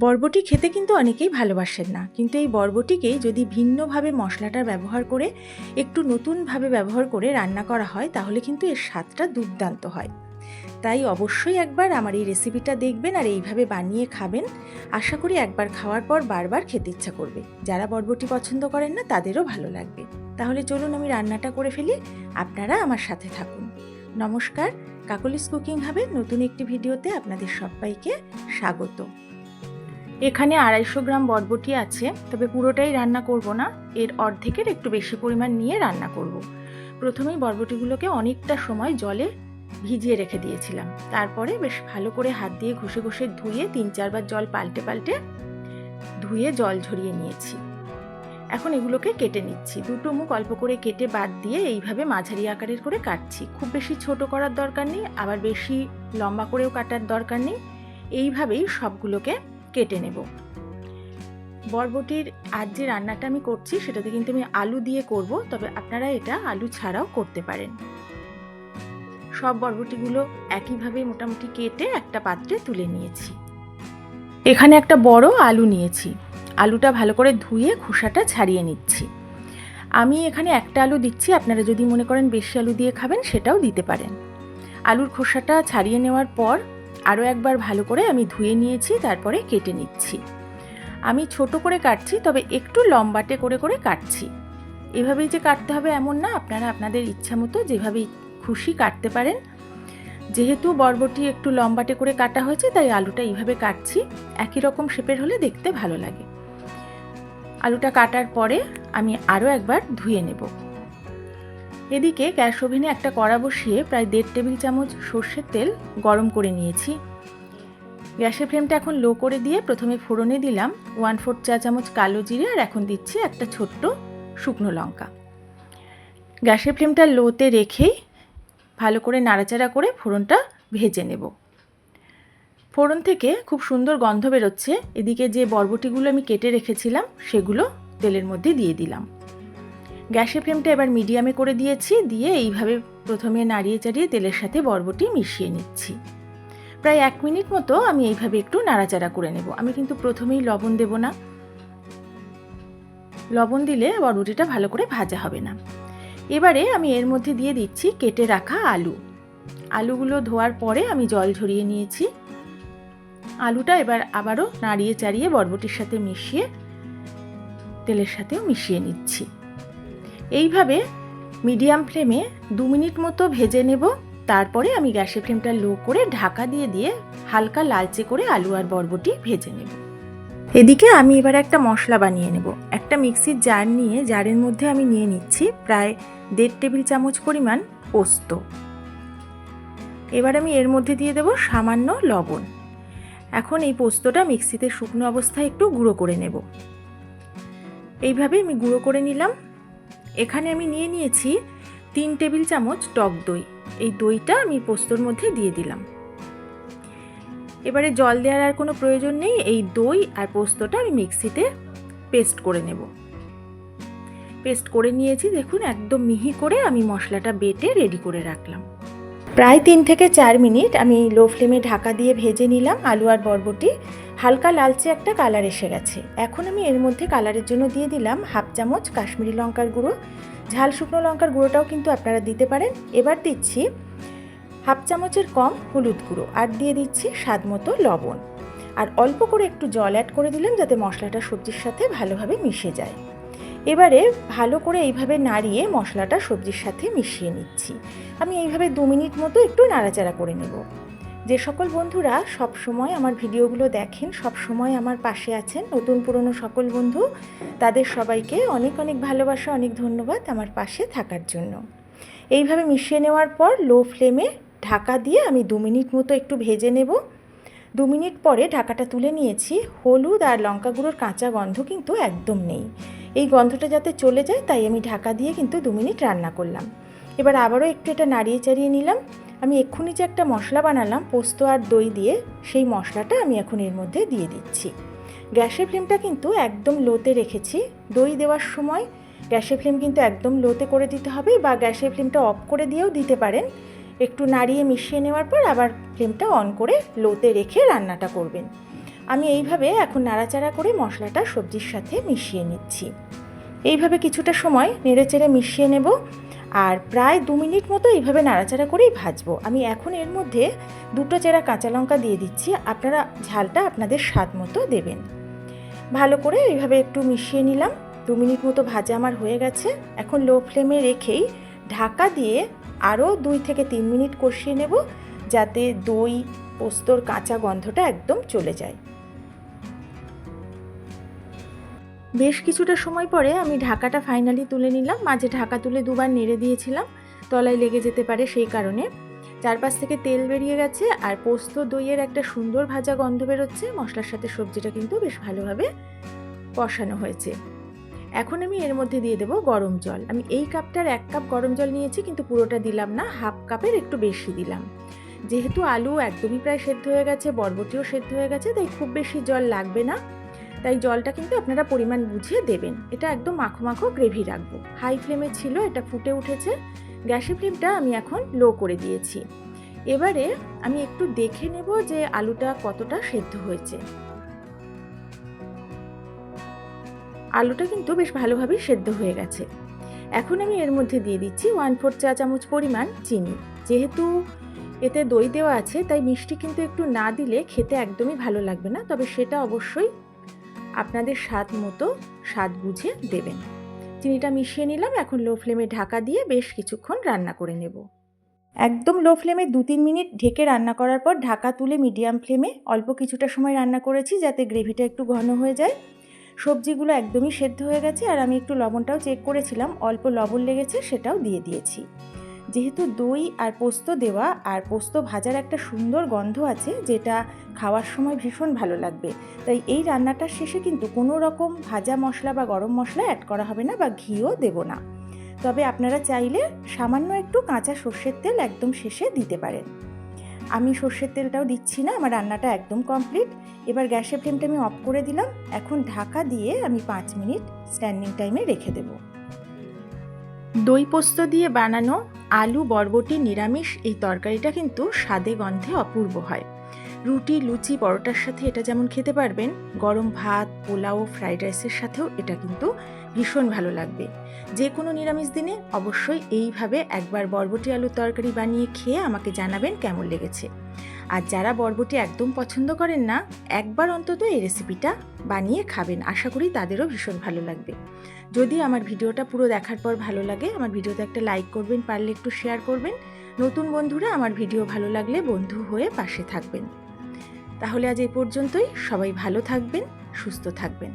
বরবটি খেতে কিন্তু অনেকেই ভালোবাসেন না, কিন্তু এই বরবটিকেই যদি ভিন্নভাবে মশলাটার ব্যবহার করে একটু নতুনভাবে ব্যবহার করে রান্না করা হয় তাহলে কিন্তু এর স্বাদটা দুর্দান্ত হয়। তাই অবশ্যই একবার আমার এই রেসিপিটা দেখবেন আর এইভাবে বানিয়ে খাবেন। আশা করি একবার খাওয়ার পর বারবার খেতে ইচ্ছা করবে। যারা বরবটি পছন্দ করেন না তাদেরও ভালো লাগবে। তাহলে চলুন আমি রান্নাটা করে ফেলি, আপনারা আমার সাথে থাকুন। নমস্কার, কাকলিস কুকিং হাবের নতুন একটি ভিডিওতে আপনাদের সবাইকে স্বাগত। এখানে 250 গ্রাম বরবটি আছে, তবে পুরোটাই রান্না করব না, এর অর্ধেকের একটু বেশি পরিমাণ নিয়ে রান্না করব। প্রথমেই বরবটিগুলোকে অনেকটা সময় জলে ভিজিয়ে রেখে দিয়েছিলাম, তারপরে বেশ ভালো করে হাত দিয়ে ঘষে ঘষে ধুয়ে 3-4 বার জল পাল্টে পাল্টে ধুয়ে জল ঝরিয়ে নিয়েছি। এখন এগুলোকে কেটে নিচ্ছি। দুটো মুখ অল্প করে কেটে বাদ দিয়ে এইভাবে মাঝারি আকারের করে কাটছি। খুব বেশি ছোট করার দরকার নেই, আবার বেশি লম্বা করেও কাটার দরকার নেই। এইভাবেই সবগুলোকে কেটে নেব। বরবটির আজ যে রান্নাটা আমি করছি সেটাতে কিন্তু আমি আলু দিয়ে করব, তবে আপনারা এটা আলু ছাড়াও করতে পারেন। সব বরবটিগুলো একইভাবে মোটামুটি কেটে একটা পাত্রে তুলে নিয়েছি। এখানে একটা বড় আলু নিয়েছি। আলুটা ভালো করে ধুয়ে খোসাটা ছাড়িয়ে নিচ্ছি। আমি এখানে একটা আলু দিচ্ছি, আপনারা যদি মনে করেন বেশি আলু দিয়ে খাবেন সেটাও দিতে পারেন। আলুর খোসাটা ছাড়িয়ে নেওয়ার পর আরও একবার ভালো করে আমি ধুয়ে নিয়েছি, তারপরে কেটে নিচ্ছি। আমি ছোট করে কাটছি, তবে একটু লম্বাটে করে করে কাটছি। এভাবেই যে কাটতে হবে এমন না, আপনারা আপনাদের ইচ্ছা মতো যেভাবে খুশি কাটতে পারেন। যেহেতু বরবটি একটু লম্বাটে করে কাটা হয়েছে তাই আলুটা এইভাবে কাটছি। একই রকম শেপের হলে দেখতে ভালো লাগে। আলুটা কাটার পরে আমি আরও একবার ধুয়ে নেব। এদিকে গ্যাস ওভেনে একটা কড়া বসিয়ে প্রায় 1.5 টেবিল চামচ সর্ষের তেল গরম করে নিয়েছি। গ্যাসের ফ্লেমটা এখন লো করে দিয়ে প্রথমে ফোড়নে দিলাম 1/4 চা চামচ কালো জিরে, আর এখন দিচ্ছি একটা ছোট্ট শুকনো লঙ্কা। গ্যাসের ফ্লেমটা লোতে রেখেই ভালো করে নাড়াচাড়া করে ফোড়নটা ভেজে নেব। ফোড়ন থেকে খুব সুন্দর গন্ধ বেরোচ্ছে। এদিকে যে বরবটিগুলো আমি কেটে রেখেছিলাম সেগুলো তেলের মধ্যে দিয়ে দিলাম। গ্যাসের ফ্লেমটা এবার মিডিয়ামে করে দিয়েছি, দিয়ে এইভাবে প্রথমে নাড়িয়ে চাড়িয়ে তেলের সাথে বরবটি মিশিয়ে নিচ্ছি। প্রায় 1 মিনিট মতো আমি এইভাবে একটু নাড়াচাড়া করে নেব। আমি কিন্তু প্রথমেই লবণ দেব না, লবণ দিলে বরবটিটা ভালো করে ভাজা হবে না। এবারে আমি এর মধ্যে দিয়ে দিচ্ছি কেটে রাখা আলু। আলুগুলো ধোয়ার পরে আমি জল ঝরিয়ে নিয়েছি। আলুটা এবার আবারও নাড়িয়ে চাড়িয়ে বরবটির সাথে মিশিয়ে তেলের সাথেও মিশিয়ে নিচ্ছি। এইভাবে মিডিয়াম ফ্লেমে 2 মিনিট মতো ভেজে নেব। তারপরে আমি গ্যাসের ফ্লেমটা লো করে ঢাকা দিয়ে হালকা লালচে করে আলু আর বরবটি ভেজে নেব। এদিকে আমি এবার একটা মশলা বানিয়ে নেব। একটা মিক্সির জার নিয়ে জারের মধ্যে আমি নিয়ে নিচ্ছি প্রায় 1.5 টেবিল চামচ পরিমাণ পোস্ত। এবার আমি এর মধ্যে দিয়ে দেব সামান্য লবণ। এখন এই পোস্তটা মিক্সিতে শুকনো অবস্থায় একটু গুঁড়ো করে নেব। এইভাবে আমি গুঁড়ো করে নিলাম। এখানে আমি নিয়ে নিয়েছি 3 টেবিল চামচ টক দই। এই দইটা আমি পোস্তর মধ্যে দিয়ে দিলাম। এবারে জল দেওয়ার আর কোনো প্রয়োজন নেই। এই দই আর পোস্তটা আমি মিক্সিতে পেস্ট করে নেব। পেস্ট করে নিয়েছি, দেখুন একদম মিহি করে আমি মশলাটা বেটে রেডি করে রাখলাম। প্রায় 3 থেকে 4 মিনিট আমি লো ফ্লেমে ঢাকা দিয়ে ভেজে নিলাম আলু আর বরবটি। হালকা লালচে একটা কালার এসে গেছে। এখন আমি এর মধ্যে কালারের জন্য দিয়ে দিলাম 1/2 চামচ কাশ্মীরি লঙ্কার গুঁড়ো। ঝাল শুকনো লঙ্কার গুঁড়োটাও কিন্তু আপনারা দিতে পারেন। এবার দিচ্ছি 1/2 চামচের কম হলুদ গুঁড়ো, আর দিয়ে দিচ্ছি স্বাদ মতো লবণ, আর অল্প করে একটু জল অ্যাড করে দিলাম যাতে মশলাটা সবজির সাথে ভালোভাবে মিশে যায়। এবারে ভালো করে এইভাবে নাড়িয়ে মশলাটা সবজির সাথে মিশিয়ে নিচ্ছি। আমি এইভাবে 2 মিনিট মতো একটু নাড়াচাড়া করে নেব। যে সকল বন্ধুরা সব সময় আমার ভিডিওগুলো দেখেন, সব সময় আমার পাশে আছেন, নতুন পুরনো সকল বন্ধু, তাদের সবাইকে অনেক অনেক ভালোবাসা, অনেক ধন্যবাদ আমার পাশে থাকার জন্য। এইভাবে মিশিয়ে নেওয়ার পর লো ফ্লেমে ঢাকা দিয়ে আমি 2 মিনিট মতো একটু ভেজে নেব। 2 মিনিট পরে ঢাকাটা তুলে নিয়েছি। হলুদ আর লঙ্কা গুঁড়োর কাঁচা গন্ধ কিন্তু একদম নেই। এই গন্ধটা যাতে চলে যায় তাই আমি ঢাকা দিয়ে কিন্তু 2 মিনিট রান্না করলাম। এবার আবারও একটু এটা নাড়িয়ে চাড়িয়ে নিলাম। আমি এক্ষুনি যে একটা মশলা বানালাম পোস্ত আর দই দিয়ে, সেই মশলাটা আমি এখন এর মধ্যে দিয়ে দিচ্ছি। গ্যাসের ফ্লেমটা কিন্তু একদম লোতে রেখেছি। দই দেওয়ার সময় গ্যাসের ফ্লেম কিন্তু একদম লোতে করে দিতে হবে, বা গ্যাসের ফ্লেমটা অফ করে দিয়েও দিতে পারেন। একটু নাড়িয়ে মিশিয়ে নেওয়ার পর আবার ফ্লেমটা অন করে লোতে রেখে রান্নাটা করবেন। আমি এইভাবে এখন নাড়াচাড়া করে মশলাটা সবজির সাথে মিশিয়ে নিচ্ছি। এইভাবে কিছুটা সময় নেড়েচেড়ে মিশিয়ে নেব আর প্রায় 2 মিনিট মতো এইভাবে নাড়াচাড়া করেই ভাজবো। আমি এখন এর মধ্যে 2টো চেরা কাঁচা লঙ্কা দিয়ে দিচ্ছি, আপনারা ঝালটা আপনাদের স্বাদ মতো দেবেন। ভালো করে এইভাবে একটু মিশিয়ে নিলাম। 2 মিনিট মতো ভাজা আমার হয়ে গেছে। এখন লো ফ্লেমে রেখেই ঢাকা দিয়ে আরও 2 থেকে 3 মিনিট কষিয়ে নেব, যাতে দই পোস্তর কাঁচা গন্ধটা একদম চলে যায়। বেশ কিছুটা সময় পরে আমি ঢাকাটা ফাইনালি তুলে নিলাম। মাঝে ঢাকা তুলে দুবার নেড়ে দিয়েছিলাম, তলায় লেগে যেতে পারে সেই কারণে। চারপাশ থেকে তেল বেরিয়ে গেছে আর পোস্ত দইয়ের একটা সুন্দর ভাজা গন্ধ বেরোচ্ছে। মশলার সাথে সবজিটা কিন্তু বেশ ভালোভাবে কষানো হয়েছে। এখন আমি এর মধ্যে দিয়ে দেবো গরম জল। আমি এই কাপটার 1 কাপ গরম জল নিয়েছি, কিন্তু পুরোটা দিলাম না, হাফ কাপের একটু বেশি দিলাম। যেহেতু আলু একদমই প্রায় সেদ্ধ হয়ে গেছে, বরবটিও সেদ্ধ হয়ে গেছে, তাই খুব বেশি জল লাগবে না। তাই জলটা কিন্তু আপনারা পরিমাণ বুঝিয়ে দেবেন। এটা একদম মাখো মাখো গ্রেভি রাখবো। হাই ফ্লেমে ছিল, এটা ফুটে উঠেছে। গ্যাসের ফ্লেমটা আমি এখন লো করে দিয়েছি। এবারে আমি একটু দেখে নেব যে আলুটা কতটা সেদ্ধ হয়েছে। আলুটা কিন্তু বেশ ভালোভাবেই সেদ্ধ হয়ে গেছে। এখন আমি এর মধ্যে দিয়ে দিচ্ছি 1/4 চা চামচ পরিমাণ চিনি। যেহেতু এতে দই দেওয়া আছে, তাই মিষ্টি কিন্তু একটু না দিলে খেতে একদমই ভালো লাগবে না, তবে সেটা অবশ্যই আপনাদের স্বাদ মতো স্বাদ বুঝে দেবেন। চিনিটা মিশিয়ে নিলাম। এখন লো ফ্লেমে ঢাকা দিয়ে বেশ কিছুক্ষণ রান্না করে নেব। একদম লো ফ্লেমে 2-3 মিনিট ঢেকে রান্না করার পর ঢাকা তুলে মিডিয়াম ফ্লেমে অল্প কিছুটা সময় রান্না করেছি, যাতে গ্রেভিটা একটু ঘন হয়ে যায়। সবজিগুলো একদমই সেদ্ধ হয়ে গেছে আর আমি একটু লবণটাও চেক করেছিলাম, অল্প লবণ লেগেছে, সেটাও দিয়ে দিয়েছি। যেহেতু দই আর পোস্ত দেওয়া আর পোস্ত ভাজার একটা সুন্দর গন্ধ আছে, যেটা খাওয়ার সময় ভীষণ ভালো লাগবে, তাই এই রান্নাটার শেষে কিন্তু কোনো রকম ভাজা মশলা বা গরম মশলা অ্যাড করা হবে না বা ঘিও দেব না। তবে আপনারা চাইলে সামান্য একটু কাঁচা সর্ষের তেল একদম শেষে দিতে পারেন। আমি সর্ষের তেলটাও দিচ্ছি না, আমার রান্নাটা একদম কমপ্লিট। এবার গ্যাসের ফ্লেমটা আমি অফ করে দিলাম। এখন ঢাকা দিয়ে আমি 5 মিনিট স্ট্যান্ডিং টাইমে রেখে দেব। দই পোস্ত দিয়ে বানানো আলু বরবটি নিরামিষ এই তরকারিটা কিন্তু স্বাদে গন্ধে অপূর্ব হয়। রুটি, লুচি, পরোটার সাথে এটা যেমন খেতে পারবেন, গরম ভাত, পোলাও, ফ্রাইড রাইসের সাথেও এটা কিন্তু ভীষণ ভালো লাগবে। যে কোনো নিরামিষ দিনে অবশ্যই এইভাবে একবার বরবটি আলুর তরকারি বানিয়ে খেয়ে আমাকে জানাবেন কেমন লেগেছে। আর যারা বরবটি একদম পছন্দ করেন না, একবার অন্তত এই রেসিপিটা বানিয়ে খাবেন, আশা করি তাদেরও ভীষণ ভালো লাগবে। যদি আমার ভিডিওটা পুরো দেখার পর ভালো লাগে, আমার ভিডিওতে একটা লাইক করবেন, পারলে একটু শেয়ার করবেন। নতুন বন্ধুরা আমার ভিডিও ভালো লাগলে বন্ধু হয়ে পাশে থাকবেন। তাহলে আজ এই পর্যন্তই। সবাই ভালো থাকবেন, সুস্থ থাকবেন।